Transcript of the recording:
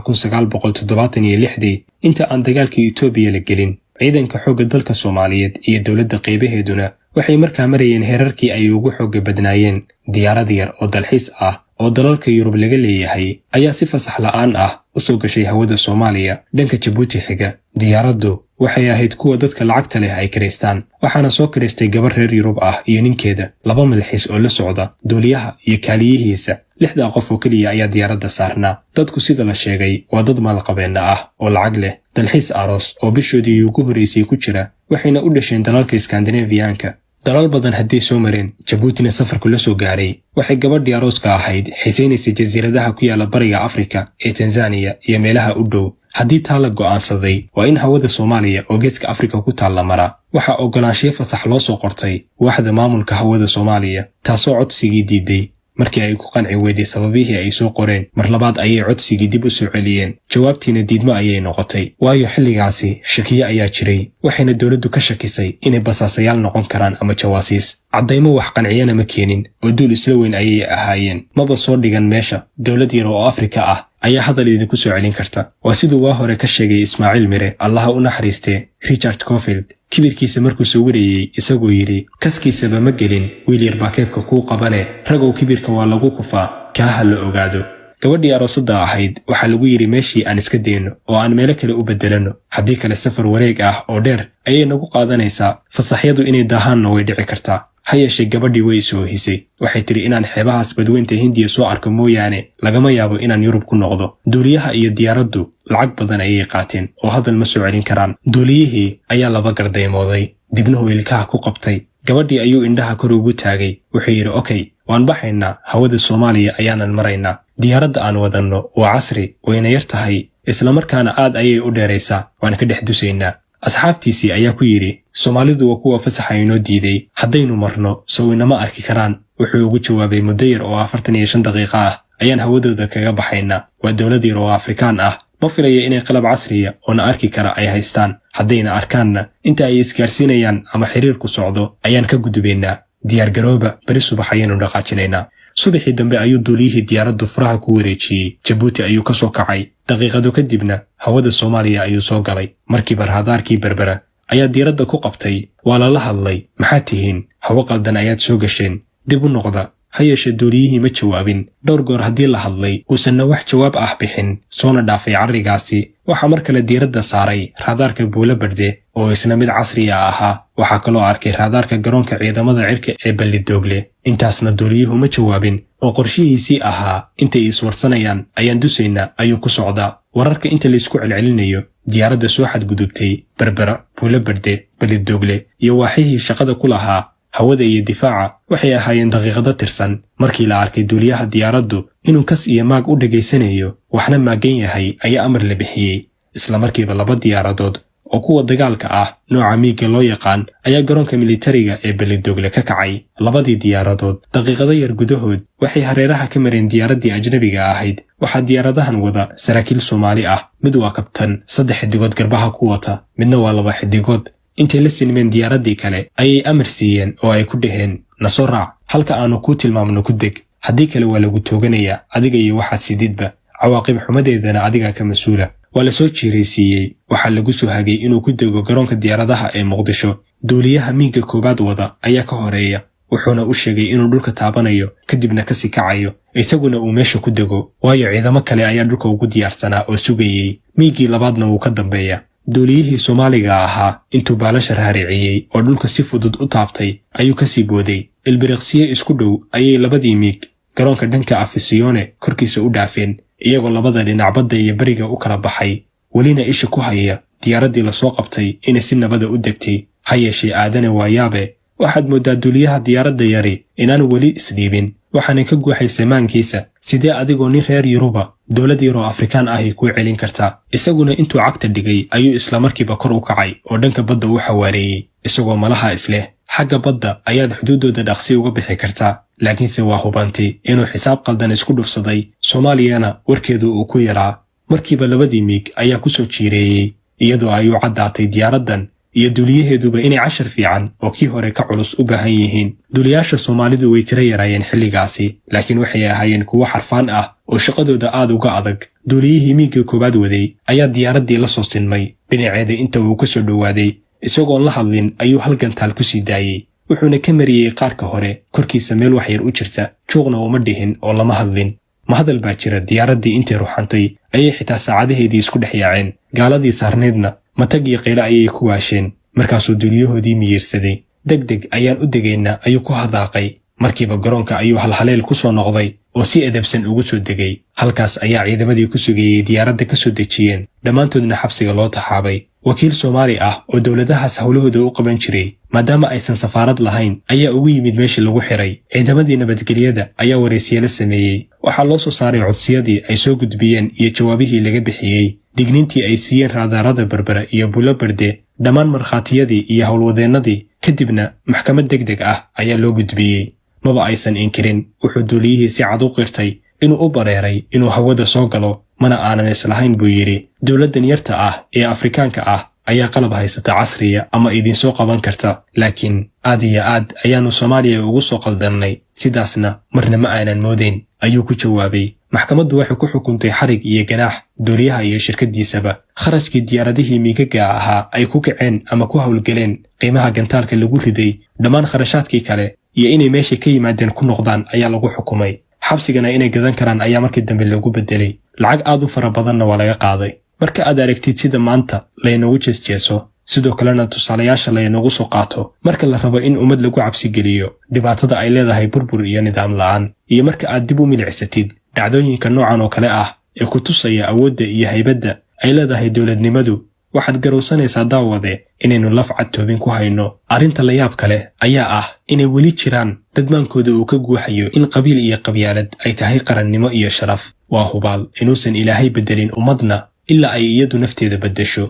1976 inta aan dagaalka Itoobiya la gelin ciidanka xoogga dalka Soomaaliyeed iyo dawladda qaybaheeduna waxay markaa marayeen heerarkii ay ugu xoogga badnaayeen. diyaarad yar oo dalxiis ah oo dalalka Yurub laga leeyahay ayaa si fasax la'aan ah u soo gashay hawada Soomaaliya dhanka Djibouti xiga. diyaaraddu waxay ahayd kuwa dadka lacagta leh ay kireystaan, waxaana soo kireystay gabar reer Yurub ah iyo ninkeeda, 2 milxiis oo la socda, duuliyaha iyo kaaliyihiisa. 6 qof oo kaliya ayaa diyaaradda saarnaa. dadku sida la sheegay waa dad maalqabeena ah oo lacag leh, dalxiis aroos oo bishoodii ugu horeysay ku jira, waxayna u dhasheen dalalka Scandinavian-ka. dalal badan haddii soo mareen, Djiboutina safarku la soo gaaray. waxay gabadhii arooska ahayd xiisaynaysa jasiiradaha ku yaala bariga Afrika ee Tanzania iyo meelaha u dhow. haddii taa la go'aansaday waa in hawada Soomaaliya oo geeska Afrika ku taalla mara. waxaa ogolaanshiyo fasax loo soo qortay waaxda maamulka hawada Soomaaliya, taasoo codsigii diiday. markii ay ku qanci weyday sababihii ay soo qoreen, mar labaad ayay codsigii dib u soo celiyeen. jawaabtiina diidmo ayay noqotay, waayo xilligaasi shakiye ayaa jiray. waxayna dawladdu ka shakisay inay basaasayaal noqon karaan ama jawaasiis. caddaymo wax qanciyana ma keenin oo duul isla weyn ayay ahaayeen. maba soo dhigan meesha. dawlad yar oo Afrika ah ayaa hadal idinku soo celin karta. waa siduu waa hore ka sheegay Ismaaciil Mire, allaha u naxariistee, Richard Cofield kibirkiisa markuu soo wariyey isagoo yidhi, kaskiisaba ma gelin, wiil yar baa keebka kuu qabane, ragow kibirka waa lagu kufaa, kaaha la ogaado. gabadhii aroosada ahayd waxaa lagu yidhi meeshii aan iska dayno oo aan meelo kale u bedelano, haddii kale safar wareeg ah oo dheer ayay nagu qaadanaysaa. fasaxyadu inay daahaanna way dhici kartaa. ha yeeshee gabadhii way soo hisay. waxay tidhi inaan xeebahaas badweynta Hindiya soo arko mooyaane lagama yaabo inaan Yurub ku noqdo. duuliyaha iyo diyaaraddu lacag badan ayay qaateen oo hadal ma soo celin karaan. duuliyihii ayaa laba gardaymooday, dibnuhu ilkaha ku qabtay. gabadhii ayuu indhaha kor ugu taagay. wuxuu yidhi, okay, waan baxaynaa, hawada Soomaaliya ayaanan maraynaa. diyaaradda aan wadanno waa casri, wayna yar tahay, isla markaana aad ayay u dheeraysaa, waan ka dhex dusaynaa. asxaabtiisii ayaa ku yidhi, Soomaalidu waa kuwa fasaxa inoo diiday, haddaynu marno sow inama arki karaan. wuxuu ugu jawaabay, muddo yar oo 45 daqiiqo ah ayaan hawadooda kaga baxaynaa. waa dawlad yar oo Afrikaan ah, ma filaya inay qalab casriya oo na arki kara ay haystaan. haddayna arkaanna inta ay isgaarsiinayaan ama xiriirku socdo ayaan ka gudubaynaa. diyaargarooba, beri subax ayaynu dhaqaajinaynaa. subaxii dambe ayuu duuliyihii diyaaraddu furaha ku wareejiyey. Djibouti ayuu ka soo kacay. daqiiqado kadibna hawada Soomaaliya ayuu soo galay. markiiba raadaarkii Berbera ayaa diyaaradda ku qabtay. waa lala hadlay, maxaad tihiin? hawo qaldan ayaad soo gasheen, dib u noqda. ha yeeshee duuliyihii ma jawaabin. dhowr goor haddii la hadlay uusanna wax jawaab ah bixin, soona dhaafay carrigaasi. waxaa mar kale diiradda saaray raadaarka Buulo Barde oo isna mid casriya ahaa. waxaa kaloo arkay raadaarka garoonka ciidamada cirka ee Balidoogle. intaasna duuliyuhu ma jawaabin oo qorshihiisii ahaa intay iswarsanayaan ayaan dusaynaa ayuu ku socdaa. wararka inta laysku celcelinayo, diyaaradda soo xadgudubtay Berbera, Buulo Barde, Balidoogle iyo waaxihii shaqada ku lahaa hawada iyo difaaca waxay ahaayeen daqiiqado tirsan markii la arkay duuliyaha diyaaraddu inuu kas iyo maag u dhageysanayo, waxna maagan yahay ayaa amar la bixiyey. isla markiiba 2 diyaaradood oo kuwa dagaalka ah nooca miiga loo yaqaan ayaa garoonka militariga ee Balidoogle ka kacay. 2dii diyaaradood daqiiqado yar gudahood waxay hareeraha ka mareen diyaaraddii ajnabiga ahayd. waxaa diyaaradahan wada saraakiil Soomaali ah, mid waa kabtan, 3 xidigood garbaha ku wata, midna waa 2 xidigood. intay la sinmeen diyaaraddii kale ayay amar siiyeen oo ay ku dhaheen, na soo raac, halka aanu kuu tilmaamno ku deg, haddii kale waa lagu tooganayaa, adiga iyo waxaad sididba, cawaaqib xumadeedana adigaa ka mas-uula. waa la soo jiiraysiiyey. waxaa lagu soo hagay inuu ku dego garoonka diyaaradaha ee Muqdisho. duuliyaha miiga koobaad wada ayaa ka horeeya, wuxuuna u sheegay inuu dhulka taabanayo kadibna ka sii kacayo, isaguna uu meesha ku dego, waayo ciidamo kale ayaa dhulka ugu diyaarsanaa oo sugayey. miigii labaadna wuu ka dambeeya. duuliyihii Soomaaliga ahaa intuu baalasha raariciyey oo dhulka si fudud u taabtay ayuu ka sii booday. ilbiriqsiye isku dhow ayay 2dii miig garoonka dhanka Afisiyone korkiisa u dhaafeen, iyagoo 2 dhinac badda iyo bariga u kala baxay, welina isha ku haya diyaaraddii la soo qabtay inay si nabada u degtay. ha yeeshee aadane waa yaabe, waxaad mooddaa duuliyaha diyaaradda yari inaan weli isdhiibin. waxaana ka guuxaysay maankiisa, sidee adigoo nin reer Yuruba dawlad yar oo Afrikaan ahi kuu celin kartaa? isaguna intuu cagta dhigay ayuu isla markiiba kor u kacay oo dhanka badda u xawaareeyey, isagoo malaha isleh xagga badda ayaad xuduuddooda dhaqsi uga bixi kartaa. laakiinse waa hubantay inuu xisaab qaldan isku dhufsaday. Soomaaliyana warkeedu uu ku yaraa. markiiba 2dii miig ayaa ku soo jiireeyey, iyadoo ay u caddaatay diyaaraddan iyo duuliyaheeduba inay cashar fiican oo kii hore ka culus u baahan yihiin. duuliyaasha Soomaalidu way tira yaraayeen xilligaasi, laakiin waxay ahaayeen kuwo xarfaan ah oo shaqadooda aad uga adag. duuliyihii miigga koowaad waday ayaa diyaaraddii la soo sinmay dhinaceeda inta uu ka soo dhowaaday. isagoon la hadlin ayuu hal gantaal ku sii daayey, wuxuuna ka mariyey qaarka hore korkiisa meel wax yar u jirta. juuqna uma dhihin oo lama hadlin. ma hadal baa jira. diyaaraddii intay ruxantay ayay xitaa saacadaheedii isku dhex yaaceen. gaaladii saarneedna matag iyo qaylo ayay ku waasheen. markaasuu duuliyahoodii miyiirsaday. degdeg ayaan u degaynaa ayuu ku hadaaqay. markiiba garoonka ayuu halhaleel ku soo noqday oo si edabsan ugu soo degay. halkaas ayaa ciidamadii ku sugayey diyaaradda ka soo dejiyeen, dhammaantoodna xabsiga loo taxaabay. wakiil Soomaali ah oo dawladahaas howlahooda u qaban jiray maadaama aysan safaarad lahayn ayaa ugu yimid meeshii lagu xiray. ciidamadii nabadgelyada ayaa waraysiyeelo sameeyey. waxaa loo soo saaray codsiyadii ay soo gudbiyeen iyo jawaabihii laga bixiyey, digniintii ay siiyeen raadaarada Berbera iyo Buulo Berde, dhammaan markhaatiyadii iyo howlwadeennadii. kadibna maxkamad degdeg ah ayaa loo gudbiyey. maba aysan inkirin. wuxuu duuliyihii si cad u qirtay inuu u bareeray inuu hawada soo galo, mana aanan islahayn buu yidhi. dawladdan yarta ah ee Afrikaanka ah ayaa qalab haysata casriya ama idinsoo qaban karta, laakiin aad iyo aad ayaannu Soomaaliya ugu soo qaldannay, sidaasna marna ma aanan moodayn, ayuu ku jawaabay. maxkamaddu waxay ku xukuntay xarig iyo ganaax duuliyaha iyo shirkaddiisaba. kharashkii diyaaradihii miigaga ahaa ay ku kaceen ama ku howlgaleen, qiimaha gantaalka lagu riday, dhammaan kharashaadkii kale iyo inay meesha ka yimaadeen ku noqdaan ayaa lagu xukumay. xabsigana inay gadan karaan ayaa markii dambe lagu beddelay. lacag aad u fara badanna waa laga qaaday. marka aad aragtid sida maanta laynagu jeesjeeso, sidoo kalena tusaalayaasha laynagu soo qaato marka la rabo in ummad lagu cabsigeliyo dhibaatada ay leedahay burbur iyo nidaam la'aan, iyo marka aad dib u milicsatid dhacdooyinka noocan oo kale ah ee ku tusaya awoodda iyo haybadda ay leedahay dawladnimadu, waxaad garowsanaysaa daawade inaynu laf cad toobin ku hayno. arrinta la yaab kale ayaa ah inay weli jiraan dadmaankooda uu ka guuxayo in qabiil iyo qabyaalad ay tahay qarannimo iyo sharaf. waa hubaal inuusan Ilaahay beddelin ummadna ilaa ay iyadu nafteeda beddesho.